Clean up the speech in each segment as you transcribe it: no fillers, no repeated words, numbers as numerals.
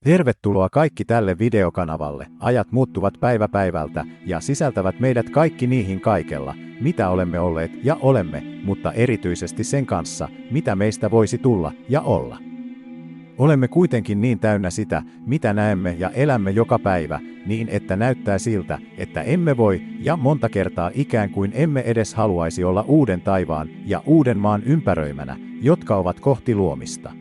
Tervetuloa kaikki tälle videokanavalle. Ajat muuttuvat päivä päivältä ja sisältävät meidät kaikki niihin kaikella, mitä olemme olleet ja olemme, mutta erityisesti sen kanssa, mitä meistä voisi tulla ja olla. Olemme kuitenkin niin täynnä sitä, mitä näemme ja elämme joka päivä, niin että näyttää siltä, että emme voi, ja monta kertaa ikään kuin emme edes haluaisi olla uuden taivaan ja uuden maan ympäröimänä, jotka ovat kohti luomista.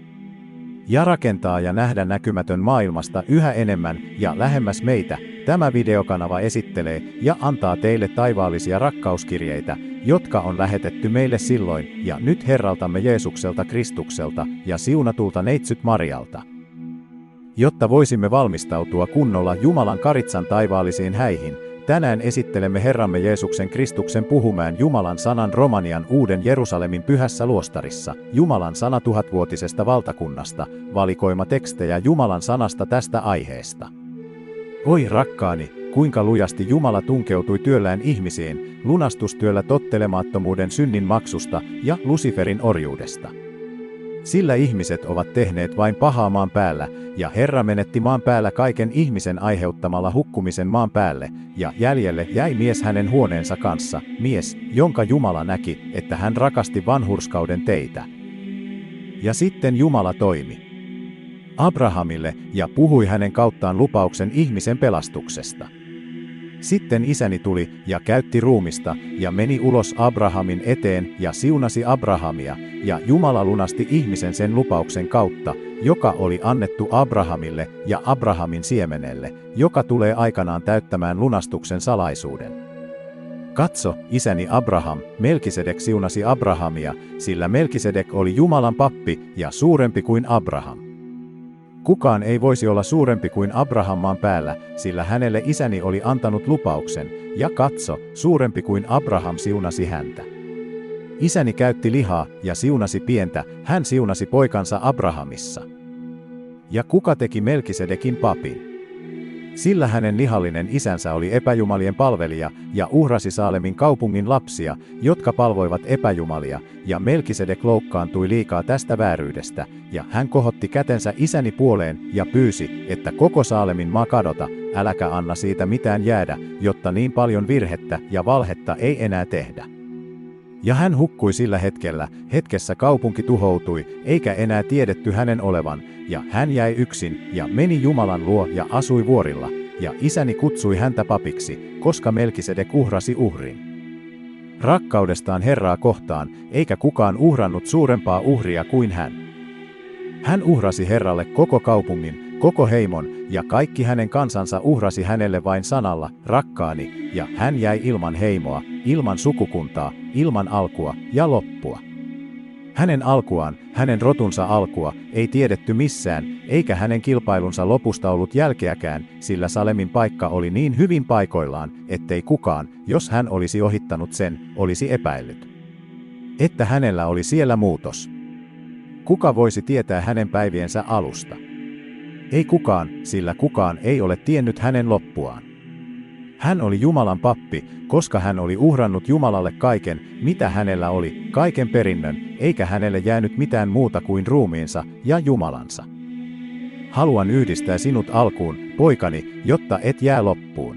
Ja rakentaa ja nähdä näkymätön maailmasta yhä enemmän ja lähemmäs meitä, tämä videokanava esittelee ja antaa teille taivaallisia rakkauskirjeitä, jotka on lähetetty meille silloin ja nyt Herraltamme Jeesukselta Kristukselta ja siunatulta neitsyt Marialta. Jotta voisimme valmistautua kunnolla Jumalan karitsan taivaallisiin häihin, tänään esittelemme Herramme Jeesuksen Kristuksen puhumaan Jumalan sanan Romanian Uuden Jerusalemin pyhässä luostarissa, Jumalan sana tuhatvuotisesta valtakunnasta, valikoima tekstejä Jumalan sanasta tästä aiheesta. Oi rakkaani, kuinka lujasti Jumala tunkeutui työllään ihmisiin, lunastustyöllä tottelemattomuuden synnin maksusta ja Luciferin orjuudesta. Sillä ihmiset ovat tehneet vain pahaa maan päällä, ja Herra menetti maan päällä kaiken ihmisen aiheuttamalla hukkumisen maan päälle, ja jäljelle jäi mies hänen huoneensa kanssa, mies, jonka Jumala näki, että hän rakasti vanhurskauden teitä. Ja sitten Jumala toimi Abrahamille ja puhui hänen kauttaan lupauksen ihmisen pelastuksesta. Sitten isäni tuli ja käytti ruumista ja meni ulos Abrahamin eteen ja siunasi Abrahamia, ja Jumala lunasti ihmisen sen lupauksen kautta, joka oli annettu Abrahamille ja Abrahamin siemenelle, joka tulee aikanaan täyttämään lunastuksen salaisuuden. Katso, isäni Abraham, Melkisedek siunasi Abrahamia, sillä Melkisedek oli Jumalan pappi ja suurempi kuin Abraham. Kukaan ei voisi olla suurempi kuin Abraham maan päällä, sillä hänelle isäni oli antanut lupauksen, ja katso, suurempi kuin Abraham siunasi häntä. Isäni käytti lihaa ja siunasi pientä, hän siunasi poikansa Abrahamissa. Ja kuka teki Melkisedekin papin? Sillä hänen lihallinen isänsä oli epäjumalien palvelija ja uhrasi Saalemin kaupungin lapsia, jotka palvoivat epäjumalia, ja Melkisedek loukkaantui liikaa tästä vääryydestä, ja hän kohotti kätensä isäni puoleen ja pyysi, että koko Saalemin maa kadota, äläkä anna siitä mitään jäädä, jotta niin paljon virhettä ja valhetta ei enää tehdä. Ja hän hukkui sillä hetkessä kaupunki tuhoutui, eikä enää tiedetty hänen olevan, ja hän jäi yksin, ja meni Jumalan luo ja asui vuorilla, ja isäni kutsui häntä papiksi, koska Melkisedek uhrasi uhrin. Rakkaudestaan Herraa kohtaan, eikä kukaan uhrannut suurempaa uhria kuin hän. Hän uhrasi Herralle koko kaupungin, koko heimon, ja kaikki hänen kansansa uhrasi hänelle vain sanalla, rakkaani, ja hän jäi ilman heimoa, ilman sukukuntaa, ilman alkua ja loppua. Hänen alkuaan, hänen rotunsa alkua, ei tiedetty missään, eikä hänen kilpailunsa lopusta ollut jälkeäkään, sillä Salemin paikka oli niin hyvin paikoillaan, ettei kukaan, jos hän olisi ohittanut sen, olisi epäillyt, että hänellä oli siellä muutos. Kuka voisi tietää hänen päiviensä alusta? Ei kukaan, sillä kukaan ei ole tiennyt hänen loppuaan. Hän oli Jumalan pappi, koska hän oli uhrannut Jumalalle kaiken, mitä hänellä oli, kaiken perinnön, eikä hänelle jäänyt mitään muuta kuin ruumiinsa ja Jumalansa. Haluan yhdistää sinut alkuun, poikani, jotta et jää loppuun.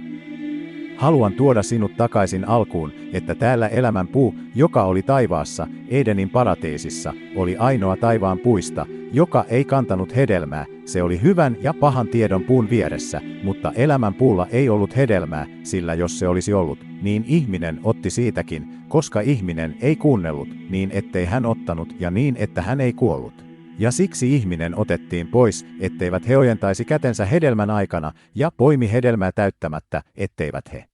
Haluan tuoda sinut takaisin alkuun, että täällä elämän puu, joka oli taivaassa, Edenin paratiisissa, oli ainoa taivaan puista, joka ei kantanut hedelmää, se oli hyvän ja pahan tiedon puun vieressä, mutta elämän puulla ei ollut hedelmää, sillä jos se olisi ollut, niin ihminen otti siitäkin, koska ihminen ei kuunnellut, niin ettei hän ottanut ja niin että hän ei kuollut. Ja siksi ihminen otettiin pois, etteivät he ojentaisi kätensä hedelmän aikana, ja poimi hedelmää täyttämättä, etteivät he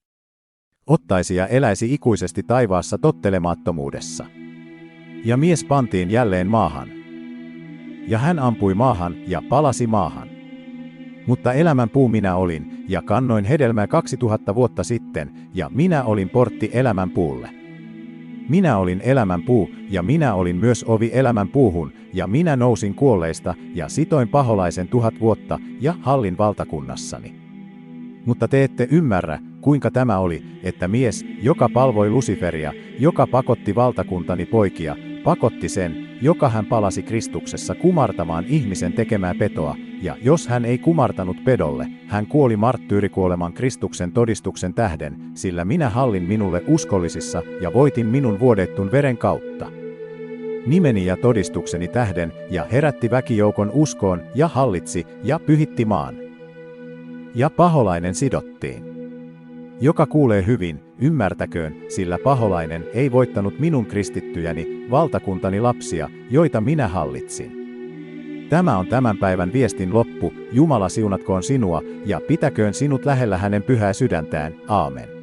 ottaisi ja eläisi ikuisesti taivaassa tottelemattomuudessa. Ja mies pantiin jälleen maahan. Ja hän ampui maahan ja palasi maahan. Mutta elämän puu minä olin, ja kannoin hedelmää 2000 vuotta sitten, ja minä olin portti elämän puulle. Minä olin elämän puu, ja minä olin myös ovi elämän puuhun, ja minä nousin kuolleista, ja sitoin paholaisen 1000 vuotta, ja hallin valtakunnassani. Mutta te ette ymmärrä, kuinka tämä oli, että mies, joka palvoi Luciferia, joka pakotti valtakuntani poikia, pakotti sen, joka hän palasi Kristuksessa kumartamaan ihmisen tekemää petoa, ja jos hän ei kumartanut pedolle, hän kuoli marttyyrikuoleman Kristuksen todistuksen tähden, sillä minä hallin minulle uskollisissa ja voitin minun vuodettun veren kautta. Nimeni ja todistukseni tähden, ja herätti väkijoukon uskoon, ja hallitsi, ja pyhitti maan. Ja paholainen sidottiin. Joka kuulee hyvin, ymmärtäköön, sillä paholainen ei voittanut minun kristittyjäni, valtakuntani lapsia, joita minä hallitsin. Tämä on tämän päivän viestin loppu, Jumala siunatkoon sinua, ja pitäköön sinut lähellä hänen pyhää sydäntään, aamen.